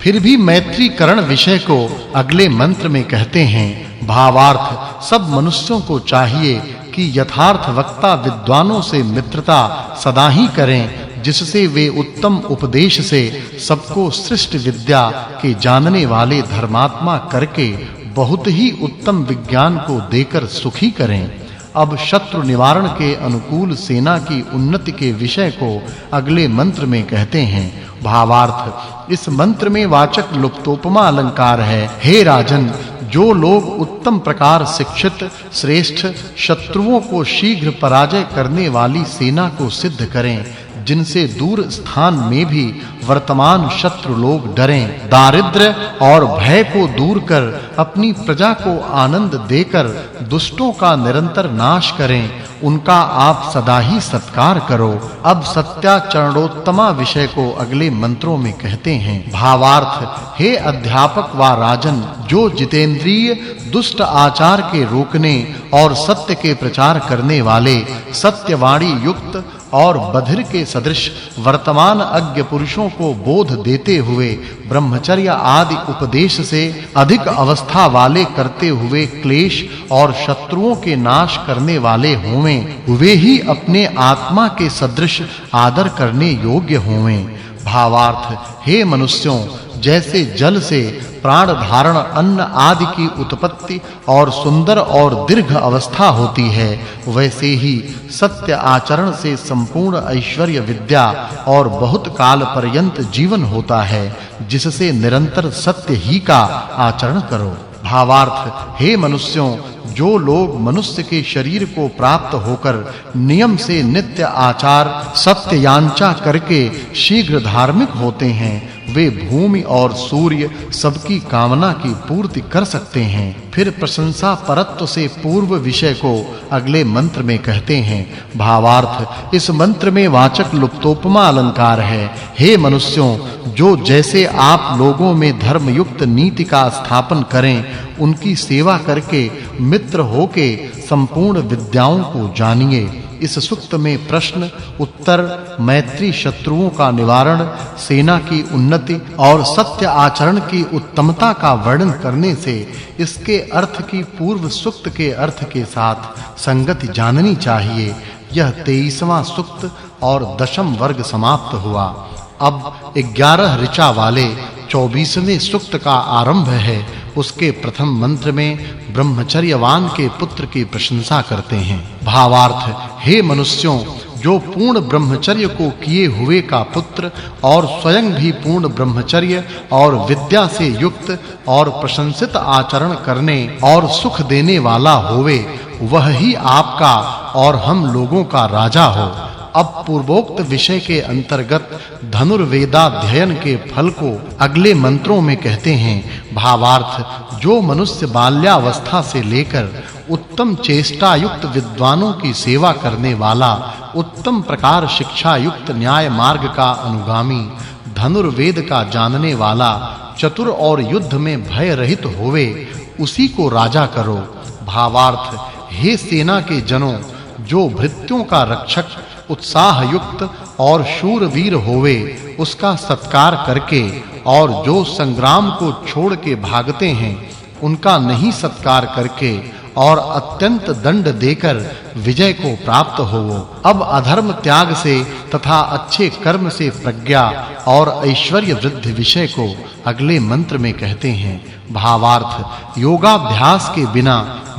फिर भी मैत्रीकरण विषय को अगले मंत्र में कहते हैं। भावार्थ, सब मनुष्यों को चाहिए कि यथार्थ वक्ता विद्वानों से मित्रता सदा ही करें, जिससे वे उत्तम उपदेश से सबको सृष्ट विद्या के जानने वाले धर्मात्मा करके बहुत ही उत्तम विज्ञान को देकर सुखी करें। अब शत्रु निवारण के अनुकूल सेना की उन्नति के विषय को अगले मंत्र में कहते हैं। भावार्थ, इस मंत्र में वाचक् लुप्तोपमा अलंकार है। हे राजन, जो लोग उत्तम प्रकार शिक्षित श्रेष्ठ शत्रुओं को शीघ्र पराजय करने वाली सेना को सिद्ध करें, जिनसे दूर स्थान में भी वर्तमान शत्रु लोग डरें, दारिद्र्य और भय को दूर कर अपनी प्रजा को आनंद देकर दुष्टों का निरंतर नाश करें, उनका आप सदा ही सत्कार करो। अब सत्याचरणोत्तमा विषय को अगले मंत्रों में कहते हैं। भावार्थ, हे अध्यापक व राजन, जो जितेंद्रिय दुष्ट आचार के रोकने और सत्य के प्रचार करने वाले सत्यवाणी युक्त और बधिर के सदृश वर्तमान अज्ञ पुरुषों को बोध देते हुए ब्रह्मचर्य आदि उपदेश से अधिक अवस्था वाले करते हुए क्लेश और शत्रुओं के नाश करने वाले होवें, वे ही अपने आत्मा के सदृश आदर करने योग्य होवें। भावार्थ, हे मनुष्यों, जैसे जल से प्राण धारण अन्न आदि की उत्पत्ति और सुंदर और दीर्घ अवस्था होती है, वैसे ही सत्य आचरण से संपूर्ण ऐश्वर्य विद्या और बहुत काल पर्यंत जीवन होता है, जिससे निरंतर सत्य ही का आचरण करो। भावार्थ, हे मनुष्यों, जो लोग मनुष्य के शरीर को प्राप्त होकर नियम से नित्य आचार सत्य याञ्चा करके शीघ्र धार्मिक होते हैं, वे भूमि और सूर्य सबकी कामना की पूर्ति कर सकते हैं। फिर प्रशंसा परत्व से पूर्व विषय को अगले मंत्र में कहते हैं। भावार्थ, इस मंत्र में वाचक् लुप्तोपमा अलंकार है। हे मनुष्यों, जो जैसे आप लोगों में धर्मयुक्त नीति का स्थापन करें, उनकी सेवा करके मित्र होके संपूर्ण विद्याओं को जानिए। इस सूक्त में प्रश्न उत्तर, मैत्री शत्रुओं का निवारण, सेना की उन्नति और सत्य आचरण की उत्तमता का वर्णन करने से इसके अर्थ की पूर्व सूक्त के अर्थ के साथ संगति जाननी चाहिए। यह 23वां सूक्त और 10वां वर्ग समाप्त हुआ। अब 11 ऋचा वाले 24वें सूक्त का आरंभ है। उसके प्रथम मंत्र में ब्रह्मचर्यवान के पुत्र की प्रशंसा करते हैं। भावार्थ, हे मनुष्यों, जो पूर्ण ब्रह्मचर्य को किए हुए का पुत्र और स्वयं भी पूर्ण ब्रह्मचर्य और विद्या से युक्त और प्रशंसित आचरण करने और सुख देने वाला होवे, वह ही आपका और हम लोगों का राजा हो। अब पूर्वोक्त विषय के अंतर्गत धनुर्वेदाध्ययन के फल को अगले मंत्रों में कहते हैं। भावार्थ, जो मनुष्य बाल्यावस्था से लेकर उत्तम चेष्टा युक्त विद्वानों की सेवा करने वाला, उत्तम प्रकार शिक्षा युक्त न्याय मार्ग का अनुगामी, धनुर्वेद का जानने वाला, चतुर और युद्ध में भय रहित होवे, उसी को राजा करो। भावार्थ, हे सेना के जनों, जो भृत्यों का रक्षक, उत्साह युक्त और शूरवीर होवे, उसका सत्कार करके, और जो संग्राम को छोड़ के भागते हैं, उनका नहीं सत्कार करके और अत्यंत दंड देकर विजय को प्राप्त होवो। अब अधर्म त्याग से तथा अच्छे कर्म से प्रज्ञा और ऐश्वर्य वृद्धि विषय को अगले मंत्र में कहते हैं। भावार्थ, योगाभ्यास के बिना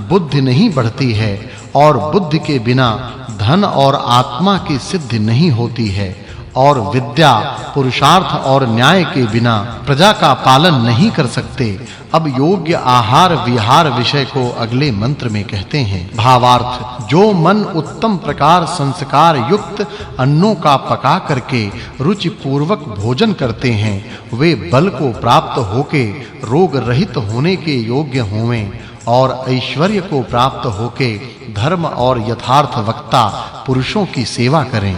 बुद्धि नहीं बढ़ती है और बुद्धि के बिना धन और आत्मा की सिद्धि नहीं होती है, और विद्या, पुरुषार्थ और न्याय के बिना प्रजा का पालन नहीं कर सकते। अब योग्य आहार विहार विषय को अगले मंत्र में कहते हैं। भावार्थ, जो मन उत्तम प्रकार संस्कार युक्त अन्नों का पका करके रुचि पूर्वक भोजन करते हैं, वे बल को प्राप्त होके रोग रहित होने के योग्य होवें, और ऐश्वर्य को प्राप्त होके धर्म और यथार्थ वक्ता पुरुषों की सेवा करें।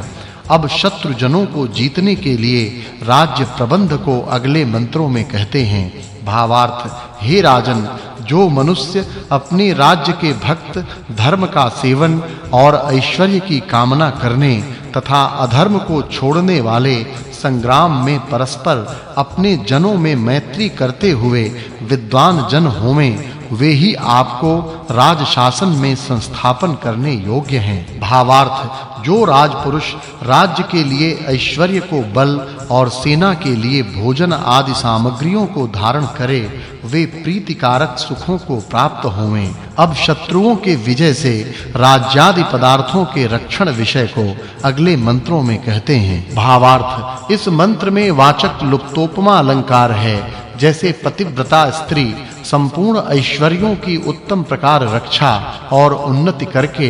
अब शत्रु जनों को जीतने के लिए राज्य प्रबंध को अगले मंत्रों में कहते हैं। भावार्थ, हे राजन, जो मनुष्य अपने राज्य के भक्त, धर्म का सेवन और ऐश्वर्य की कामना करने तथा अधर्म को छोड़ने वाले संग्राम में परस्पर अपने जनों में मैत्री करते हुए विद्वान जन होवें, वे ही आपको राज शासन में संस्थापन करने योग्य हैं। भावार्थ, जो राजपुरुष राज्य के लिए ऐश्वर्य को बल और सेना के लिए भोजन आदि सामग्रियों को धारण करे, वे प्रीतिकारक सुखों को प्राप्त होवें। अब शत्रुओं के विजय से राज्यादि पदार्थों के रक्षण विषय को अगले मंत्रों में कहते हैं। भावार्थ, इस मंत्र में वाचक् लुप्तोपमा अलंकार है। जैसे पतिव्रता स्त्री संपूर्ण ऐश्वर्यों की उत्तम प्रकार रक्षा और उन्नति करके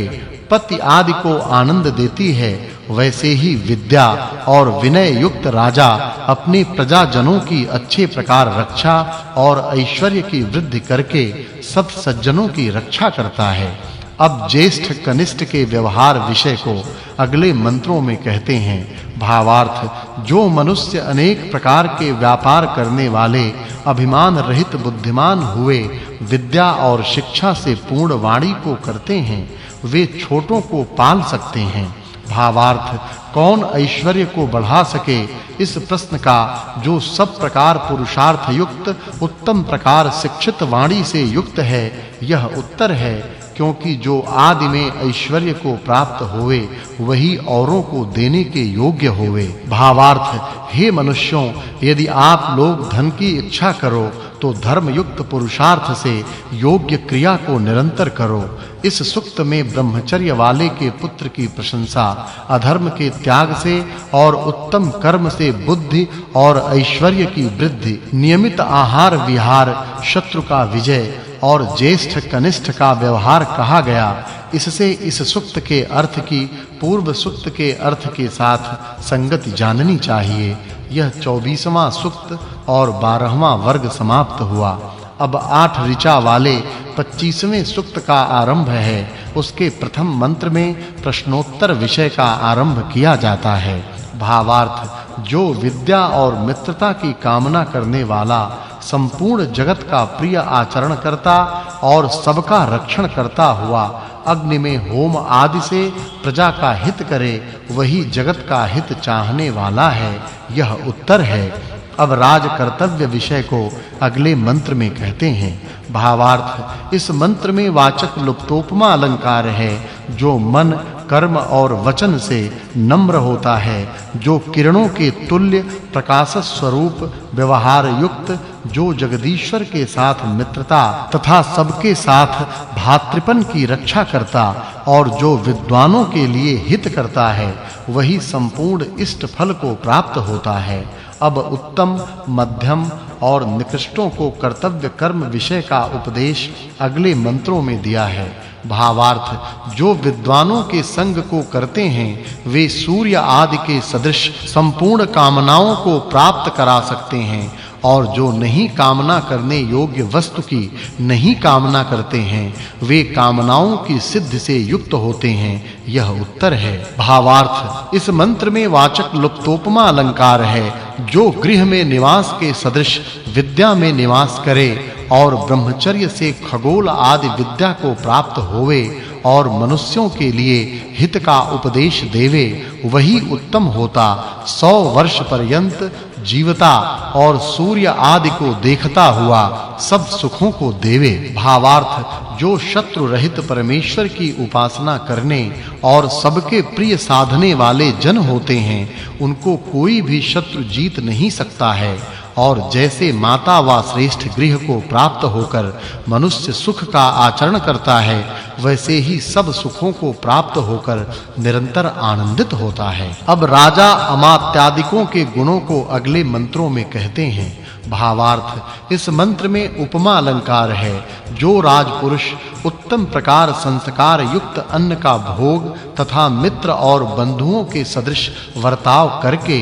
पति आदि को आनंद देती है, वैसे ही विद्या और विनय युक्त राजा अपने प्रजाजनों की अच्छे प्रकार रक्षा और ऐश्वर्य की वृद्धि करके सब सज्जनों की रक्षा करता है। अब ज्येष्ठ कनिष्ठ के व्यवहार विषय को अगले मंत्रों में कहते हैं। भावार्थ, जो मनुष्य अनेक प्रकार के व्यापार करने वाले अभिमान रहित बुद्धिमान हुए विद्या और शिक्षा से पूर्ण वाणी को करते हैं, वे छोटों को पाल सकते हैं। भावार्थ, कौन ऐश्वर्य को बढ़ा सके, इस प्रश्न का जो सब प्रकार पुरुषार्थ युक्त उत्तम प्रकार शिक्षित वाणी से युक्त है, यह उत्तर है। क्योंकि जो आदि में ऐश्वर्य को प्राप्त होवे, वही औरों को देने के योग्य होवे। भावार्थ, हे मनुष्यों, यदि आप लोग धन की इच्छा करो तो धर्म युक्त पुरुषार्थ से योग्य क्रिया को निरंतर करो। इस सुक्त में ब्रह्मचर्य वाले के पुत्र की प्रशंसा, अधर्म के त्याग से और उत्तम कर्म से बुद्धि और ऐश्वर्य की वृद्धि, नियमित आहार विहार, शत्रु का विजय और ज्येष्ठ कनिष्ठ का व्यवहार कहा गया। इससे इस सुक्त के अर्थ की पूर्व सुक्त के अर्थ के साथ संगति जाननी चाहिए। यह 24वां सुक्त और 12वां वर्ग समाप्त हुआ। अब 8 ऋचा वाले 25वें सुक्त का आरंभ है। उसके प्रथम मंत्र में प्रश्नोत्तर विषय का आरंभ किया जाता है। भावार्थ, जो विद्या और मित्रता की कामना करने वाला संपूर्ण जगत का प्रिय आचरण करता और सबका रक्षण करता हुआ अग्नि में होम आदि से प्रजा का हित करे, वही जगत का हित चाहने वाला है। यह उत्तर है। अब राज कर्तव्य विषय को अगले मंत्र में कहते हैं। भावार्थ, इस मंत्र में वाचक् लुप्तोपमा अलंकार है। जो मन, कर्म और वचन से नम्र होता है, जो किरणों के तुल्य प्रकाश स्वरूप व्यवहार युक्त, जो जगदीश्वर के साथ मित्रता तथा सबके साथ भातृपन की रक्षा करता और जो विद्वानों के लिए हित करता है, वही संपूर्ण इष्ट फल को प्राप्त होता है। अब उत्तम, मध्यम और निकृष्टों को कर्तव्य कर्म विषय का उपदेश अगले मंत्रों में दिया है। भावार्थ, जो विद्वानों के संग को करते हैं, वे सूर्य आदि के सदृश संपूर्ण कामनाओं को प्राप्त करा सकते हैं, और जो नहीं कामना करने योग्य वस्तु की नहीं कामना करते हैं, वे कामनाओं की सिद्धि से युक्त होते हैं। यह उत्तर है। भावार्थ, इस मंत्र में वाचक् लुप्तोपमा अलंकार है। जो गृह में निवास के सदृश विद्या में निवास करे और ब्रह्मचर्य से खगोल आदि विद्या को प्राप्त होवे और मनुष्यों के लिए हित का उपदेश देवे, वही उत्तम होता। 100 वर्ष पर्यंत जीवता और सूर्य आदि को देखता हुआ सब सुखों को देवे। भावार्थ, जो शत्रु रहित परमेश्वर की उपासना करने और सबके प्रिय साधने वाले जन होते हैं, उनको कोई भी शत्रु जीत नहीं सकता है। और जैसे माता व श्रेष्ठ गृह को प्राप्त होकर मनुष्य सुख का आचरण करता है, वैसे ही सब सुखों को प्राप्त होकर निरंतर आनंदित होता है। अब राजा अमात्यादिकों के गुणों को अगले मंत्रों में कहते हैं। भावार्थ, इस मंत्र में उपमा अलंकार है। जो राजपुरुष उत्तम प्रकार संस्कार युक्त अन्न का भोग तथा मित्र और बंधुओं के सदृश वर्ताव करके